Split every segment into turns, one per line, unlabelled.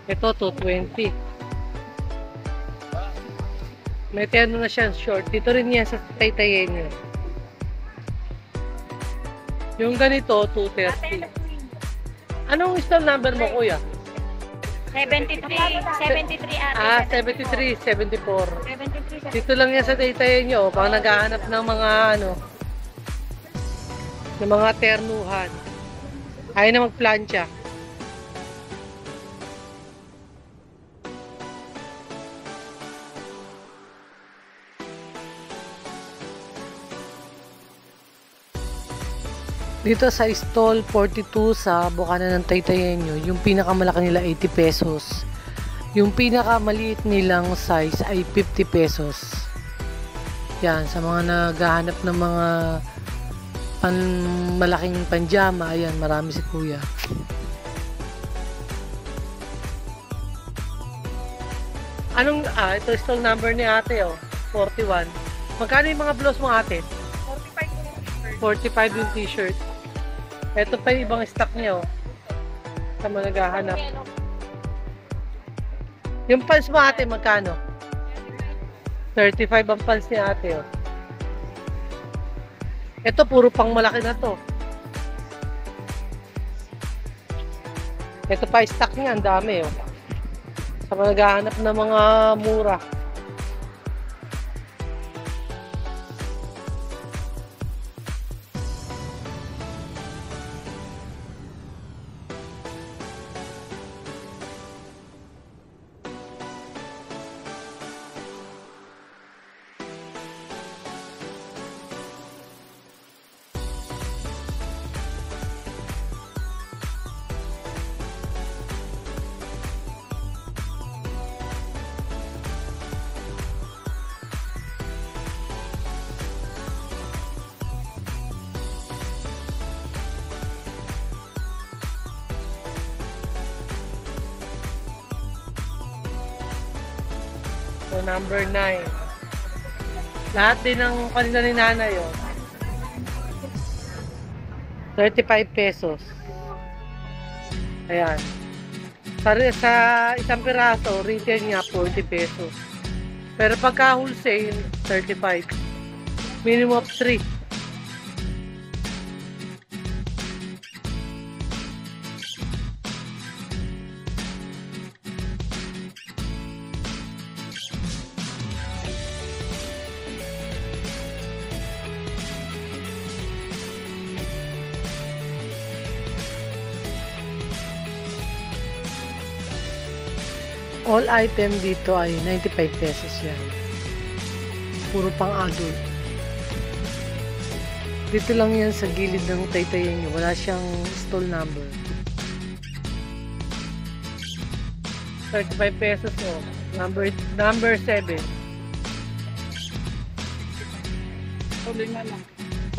Ito, 220. May terno na siya short. Dito rin yan sa Taytayen yun. Yung ganito, 230. Anong stall number mo, kuya?
73 ate.
73, 74.
73.
Dito lang yan sa Taytayen nyo. Pag naghahanap ng mga ng mga ternuhan. Ayaw na magplancha. Dito sa stall 42 sa Bukana ng Taytayenyo, yung pinakamalaki nila 80 pesos. Yung pinakamaliit nilang size ay 50 pesos. Yan, sa mga naghahanap ng mga malaking panjama, ayan, marami si kuya. Ito stall number ni ate, 41. Magkano yung mga blouse mo, ate? 45 yung t-shirt. Ito pa yung ibang stock niya, sa mga naghahanap. Yung pants mo, ate, magkano? 35 ang pants ni ate, Ito, puro pang malaki na to. Ito pa yung stock niya, ang dami, sa mga naghahanap ng mga mura. So, number 9. Lahat din ng kanila ni nanay, 35 pesos. Ayan. Sa isang piraso, retail niya 40 pesos. Pero pagka wholesale, 35. Minimum of 3. All item dito ay 95 pesos yan. Puro pang adult. Dito lang yan sa gilid ng Taytayen nyo. Wala siyang stall number. 35 pesos Number 7.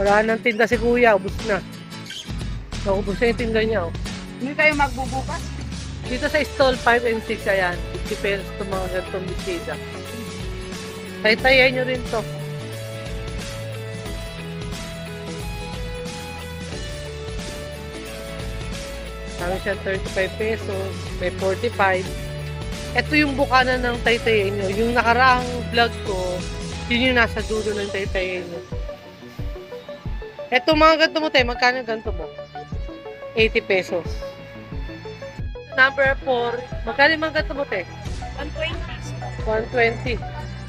Wala nang tinda si kuya. Ubus na. Naubos na yung tinda niya.
Hindi tayo magbubukas?
Dito sa stall 5 and 6, ayan. 50 pesos itong mga ganitong bisita. Taytayen nyo rin to. Sabi siya 35 pesos, may 45. Ito yung bukana ng Taytayen nyo. Yung nakaraang vlog ko, yun yung nasa dulo ng Taytayen nyo. Ito mga ganito mo tayo, magkano ganito mo? 80 pesos. Number 4, magkano yung mga ganito mo tayo?
120.
120.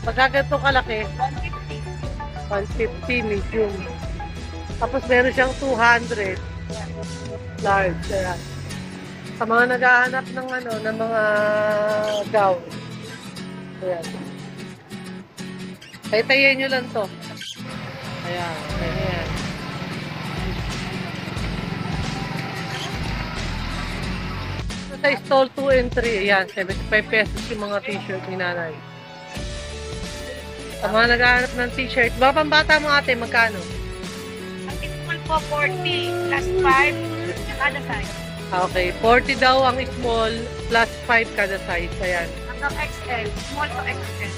Pagkaganto kalaki,
150.
150 medium. Tapos meron siyang 200 large. Ayan. Sa mga naghahanap ng ng mga gown. Ayan. Taytayen nyo lang to. Ayan. Ayan. Sa stall 2 and 3, ayan, 75 pesos yung mga t-shirt ni nanay. Sa mga naghahanap ng t-shirt, mga pambata mo ate, magkano?
Ang small po 40 plus 5 kada size.
Okay, 40 daw ang small plus 5 kada size. Ayan.
Hanggang XL, small to XL.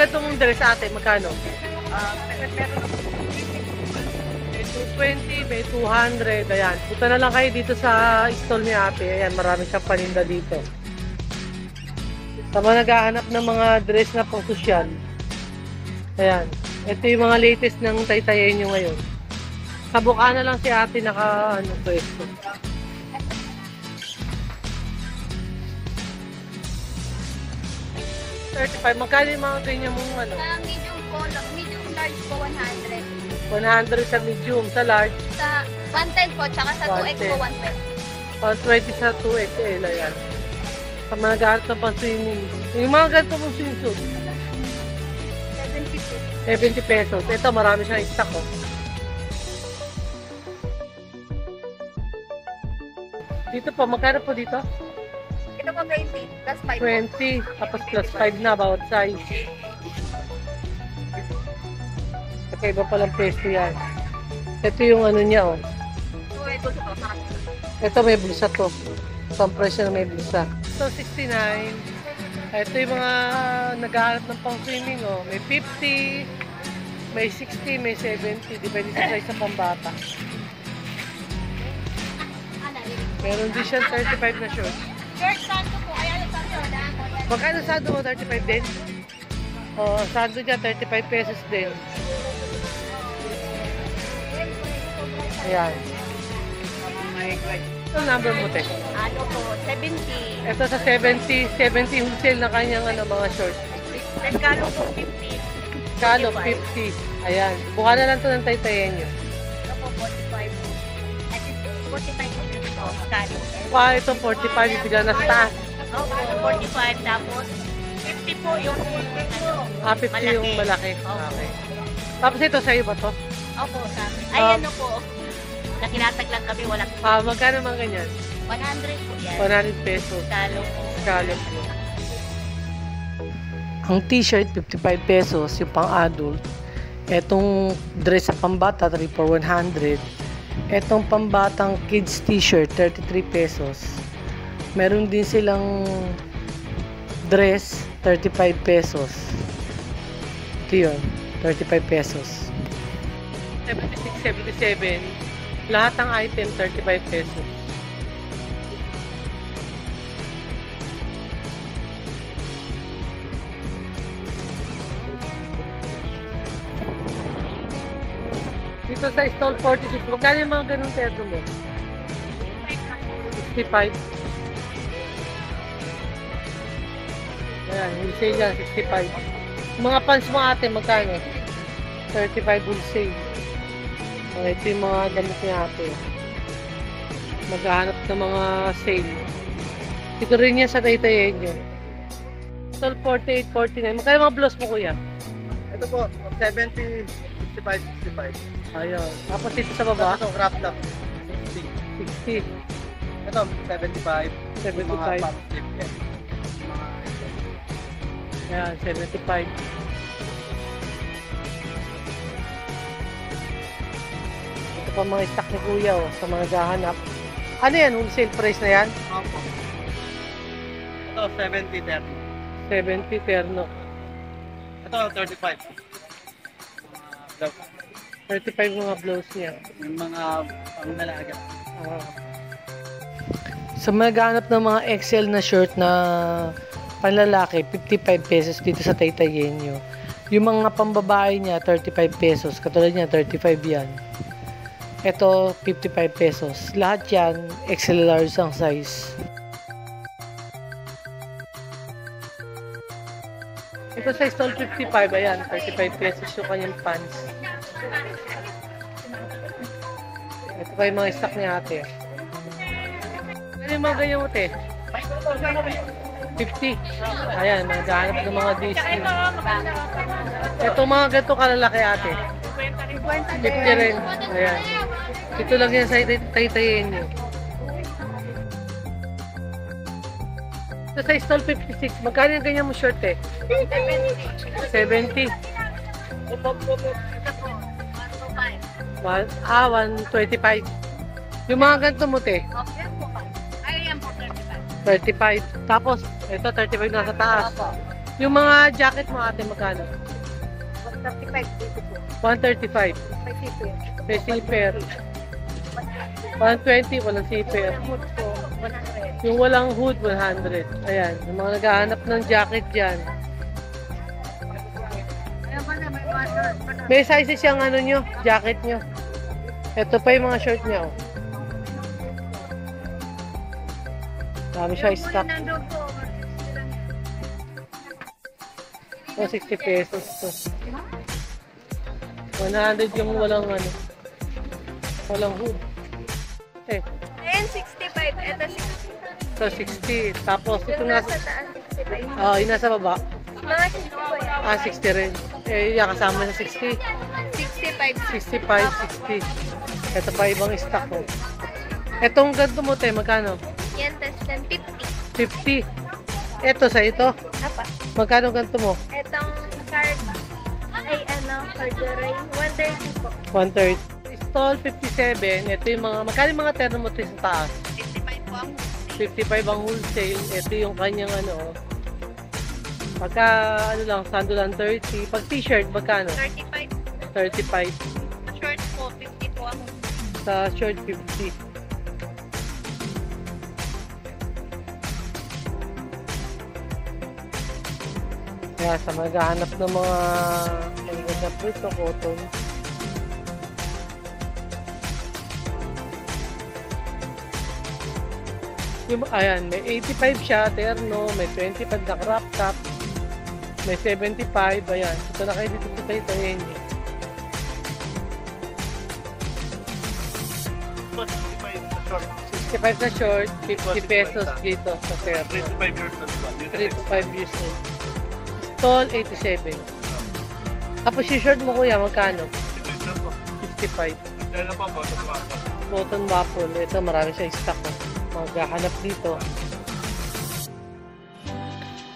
ganito mong dress ate, magkano?
Meron
May 220, may 200, ayan. Punta na lang kayo dito sa stall ni ate. Ayan, marami siyang paninda dito. Sa mga naghahanap ng mga dress na pang sosyal. Ayan. Ito yung mga latest ng taytayin nyo ngayon. Sa Bukana lang si ate pwesto. $35. Magkano yung mga ganyan mong
medium po, medium large po 100.
100 sa medium, sa large.
Sa 110 po, tsaka sa 2X po
120
120.
sa 2XL, ayan. Sa mga naghahanap ng pang-swimming. Yung mga ganito mong swimsuit,
70 po.
$70. Ito, marami siyang stock, oh. Dito po, magkano po dito?
Ito po 20, plus 5 po.
20, tapos plus 5 na, bawat size. Kakaiba palang pwesto yan. Ito yung niya, oh. Ito may blusa to. Isang presyo na may blusa. Ito, 69. Ito yung mga naghahanap ng pang-swimming, oh. May 50, may 60, may 70. Depende sa size sa pambata. Meron din siyang 35 na short.
Short sando po, ayan ang sando na.
Magkano sando mo? 35 din? Oo, sando dyan, $35 din. Ayan. Ito number mo, te.
Ano po, 70.
Ito sa 70 wholesale na kanyang mga short.
Regalo po 50.
Kalo, 50. Ayan. Buka na lang ito ng taytayin nyo.
Ito po, 45 po. At ito, 45 po dito po, regalo.
Ito 45, ibigyan na sa taas.
Opo, 45. Tapos, 50 po yung
50 yung malaki. Okay. Tapos ito, sa'yo ba to?
Opo, sa amin. Ay, ano po. Nakinatag lang kami, walang
Magkano mga ganyan?
100 po yan.
$100.
Talo po.
Scallop po. Ang t-shirt, $55. Yung pang-adult. Etong dress sa pambata, 3 for 100. Etong pambatang kids t-shirt, $33. Meron din silang dress, $35. Ito yun, $35. 76, 77. Lahat ng item, $35. Dito sa stall 46, magkano yung mga ganun terno mo? 65. Ayan, wholesale yan, 65. Mga pants mo ate, magkano? 35 wholesale. Ito yung mga damit ni ate. Maghahanap ng mga sale. Ito rin yan sa taytayin nyo. Stall 48, 49. Magkano mga blouse mo kuya?
Ito po, 70, 65, 65.
Ayun. Tapos dito sa baba,
Ito, wrap top, 60.
60,
Ito, 75.
75.
Mga pump slip yan.
Ayan, 75. Ito pa mga stock ni kuya, oh, sa mga gahanap. Ano yan? Wholesale price na yan?
Opo. Ito, 70, 30.
70 terno.
Ito, 35. Blouse.
35 mga blouse niya.
Yung mga pangdalaga.
Sa mga gahanap ng mga XL na shirt na panlalaki, $55 dito sa taytayin nyo. Yung mga pambabae niya, $35. Katulad niya, 35 yan. Ito, $55. Lahat yan, XL large ang size. Ito sa stall 55, ayan, $35 yung kanyang pants. Ito pa yung mga stock ni ate. Ano yung mga ganyan mo, te? 50. Ayan, naghahanap ng mga Disney. Ito mga ganito kalalaki ate. 50 rin. Ayan. Ito lang yan sa taytayin nyo. Ito sa stall 56. Magkano yung ganyan mo short eh? 70. 125. Yung mga ganito mo te?
Ayan po, 35.
35. Tapos, ito 35 nasa taas.
Opo.
Yung mga jacket mo ate, magkano?
135 dito po.
135.
May sipir.
May zipper. 120, walang zipper.
Mood po, 100.
Yung walang hood, 100. Ayan, yung mga naghahanap ng jacket dyan.
Ayaw ba na, may 100.
May sizes yung ano nyo, jacket nyo. Ito pa yung mga shirt nyo. Dami siya stock.
Nandun po.
Oh, 60 pesos to. 100 yung walang ano. Walang hood. Eh,
Ayan, 65. Ito, 60.
so 60. Tapos ito
Yung
nasa,
nasa taas, 65.
yung nasa baba.
Mga 60 po yan.
60 rin. Eh, yung kasama sa 60.
65.
65, 60. Ito pa ibang stock ko. Etong ganito mo, te, magkano?
Yan, tas 50.
50. Ito sa ito.
Apa.
Magkano ganito mo?
Etong card, ay corduroy, 130 po.
1/3. Stall 57. Ito yung mga, magkano yung mga terno mo te sa taas?
55 po.
55 ang wholesale. Ito yung kanyang ano. Pagka, ano lang, sando lang 30. Pag t-shirt, magkano?
35.
35.
Short po, 50 po ako.
Sa short, 50. Kaya sa maghahanap ng mga maganda po ito, cotton. Yung, ayan, may 85 siya, terno, may 25 na crop top, may 75, ayan. Ito na kayo dito sa tayo niyo. 65 na short, 50 pesos dito sa terno.
25 years old ba?
3 to 5 years old. Stall, 87. Tapos yung short mo kuya, magkano? 65.
Dahil na pa ba?
Cotton waffle. Ito, marami siya stock. Maghahanap dito.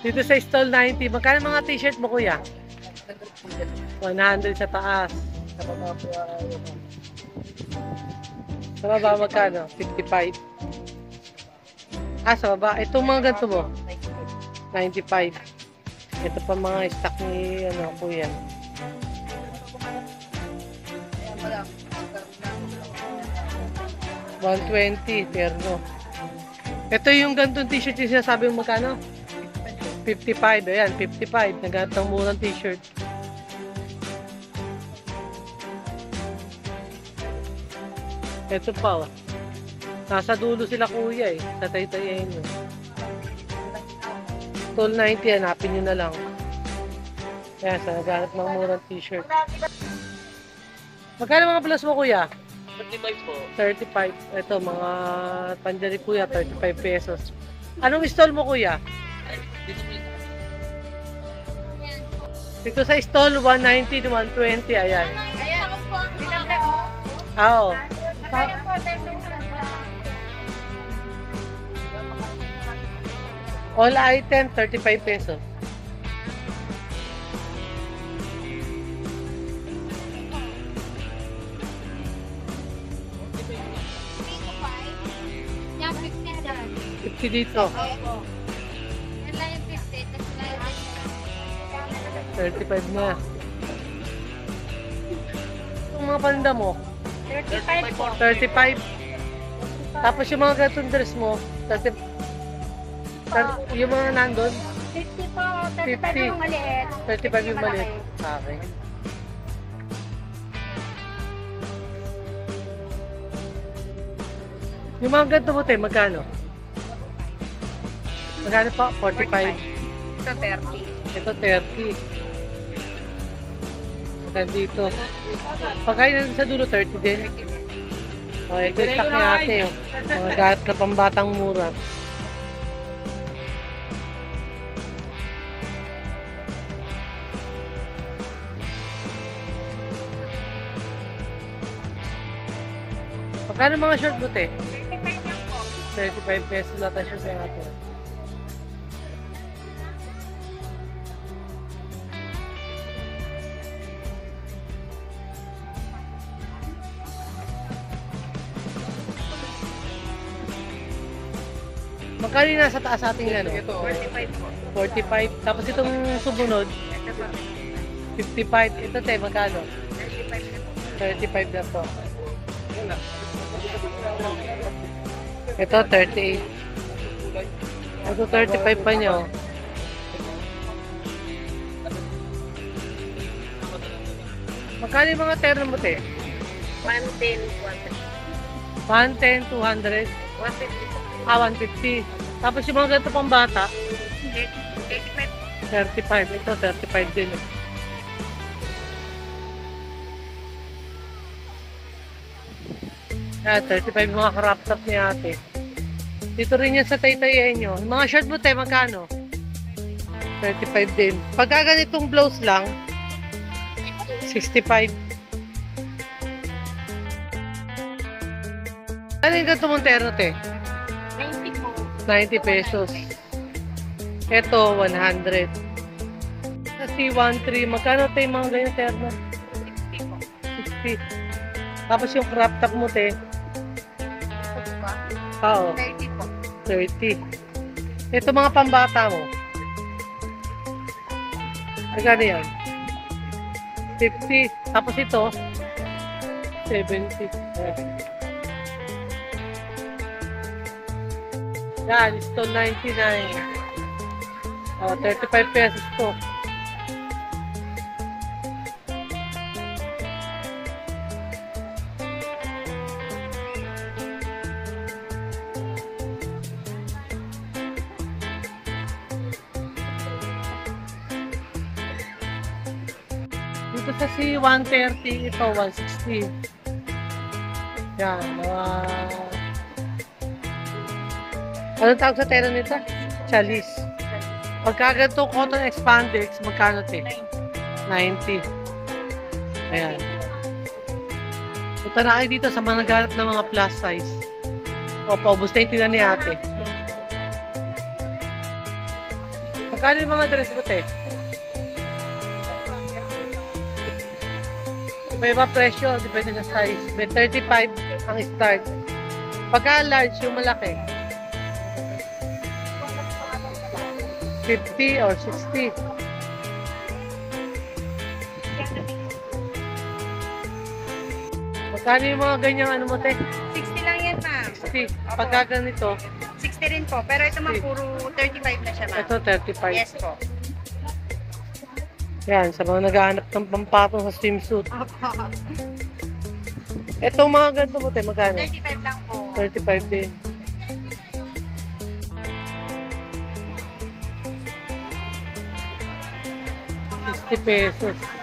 Dito sa stall 90. Magkano mga t-shirt mo kuya? 100 sa taas. Sa baba magkano? 55. Sa baba. Itong mga ganito mo? 95. Ito pa mga stock ni kuya. $120 terno. Ito yung ganitong t-shirt yung sinasabi mo magkano? 55. Ayan, 55. Naghanap ng murang t-shirt. Ito pa, oh. Nasa dulo sila kuya eh. Sa Taytayin nyo. Tall 90, hanapin nyo na lang. Ayan, sa naghanap ng murang t-shirt. Magkano mga plus mo kuya?
35 po.
35. Ito, mga pandari kuya, 35 pesos. Anong stall mo kuya?
Dito po yung
Dito sa stall, 190 to 120. Ayan.
Ayan, ako po ang pinagdag.
Oo.
Ayan po,
All item, 35 pesos.
Yan, 50 dyan.
50 dito.
Opo. Yan lang yung 50. Tapos lang yung
35 na. Yung mga panda mo,
35 po.
35. Tapos yung mga gatong dress mo, 30, yung mga nandun,
50 po.
50.
35 yung maliit.
35 yung maliit. Okay. Yung mga ganito mo, te, magkano? Magkano pa? 45.
Ito 30.
Ito 30. Magkano dito? Pagkain natin sa dulo, 30 din. Okay, ito yung stock ni ate. Oh. Mga gahat na pambatang mura. Magkano mga short mo, te?
35 lang po.
35 pesos lahat ang short sa atin. Magkano yung nasa taas ating ano?
45 po.
45. Tapos itong sumunod,
Ito po.
55. Ito te, magkano?
35 na po.
35 na to. Ito, 38. Ito, 35 pa nyo. Magkano yung mga terno mo, te?
110,
110, 200,
150 po.
150. Tapos yung mga ganito pang bata,
35 po.
35. Ito, 35 din. Eh. Yan, 35 yung mga crop top ni ate. Dito rin yan sa Taytayan nyo. Yung mga short mo, te, magkano? 35 din. Pagka ganitong blouse lang, 65. Ano yung ganito mong terno, te?
90 po.
90 pesos. Ito, 100. Sa C13, magkano tayo yung mga ganyan terno?
60 po.
60. Tapos yung crop top mo, te.
Ito po ba?
Oo,
30 po.
30. Ito mga pambata mo. Magkano yan? 50. Tapos ito, 70. Yan, ito 99. 35 pesos to. Dito sa C130, ito 160. Yan, anong tawag sa tela nito? Chalis. Pagka ganito cotton expandex, magkano te? 90. Ayan. Punta na kayo dito sa mga naghanap ng mga plus size. O, paubos na yung tingnan ni ate. Magkano yung mga dress mo, te? Iba-iba presyo, depende sa size. May 35 ang start. Pagka large, yung malaki. 50 or 60. Magkano yung mga ganyang ano mo, te?
60 lang yan, ma'am.
60. Pagka ganito,
60 rin po. Pero ito ma'am, puro 35 na siya, ma'am.
ito 35.
Yes po.
Yan, sa mga naghahanap ng pampatong sa swimsuit.
Opo.
Itong mga ganito mo, te, magkano?
35 lang po.
35 din. ₱60.